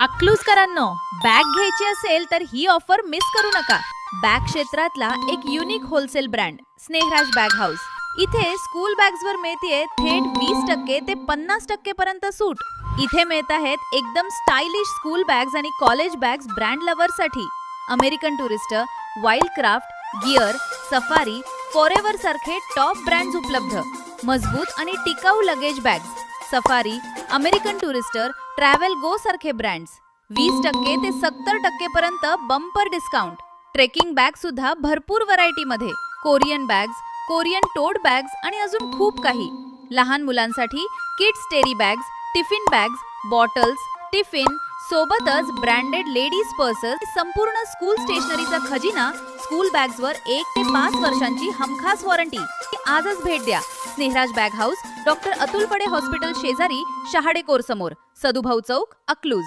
अकलूजकरांनो, bag घ्यायची असेल तर ही ऑफर मिस करू नका. बॅग क्षेत्रातला एक unique wholesale brand Snehraj bag house. इथे स्कूल बॅग्सवर मिळतेय थेट 20% ते 50% पर्यंत सूट. इथे मिळत आहेत एकदम स्टायलिश स्कूल बॅग्स आणि कॉलेज बॅग्स ब्रँड लव्हरसाठी. American Tourister, Wildcraft, Gear, Safari, Forever सारखे टॉप ब्रँड्स उपलब्ध. मजबूत आणि टिकाऊ luggage bags, Safari, American Tourister, Travel Go सारखे ब्रँड्स. 20% ते 70% पर्यंत बंपर डिस्काउंट. ट्रेकिंग बॅग सुद्धा भरपूर व्हरायटी मध्ये. Korean bags, Korean tote bags आणि अजून खूप काही. लहान मुलांसाठी kids terry bags, tiffin bags, bottles, tiffin, सोबतच ब्रँडेड लेडीज पर्सेस. संपूर्ण स्कूल स्टेशनरीचा खजिना. स्कूल बॅग्सवर 1 ते 5 वर्षांची हमखास वॉरंटी. आजच भेट द्या. स्नेहराज बॅग हाऊस, डॉक्टर अतुल पडे हॉस्पिटल शेजारी, शहाडे कोर समोर, सदुभाऊ चौक, अकलूज.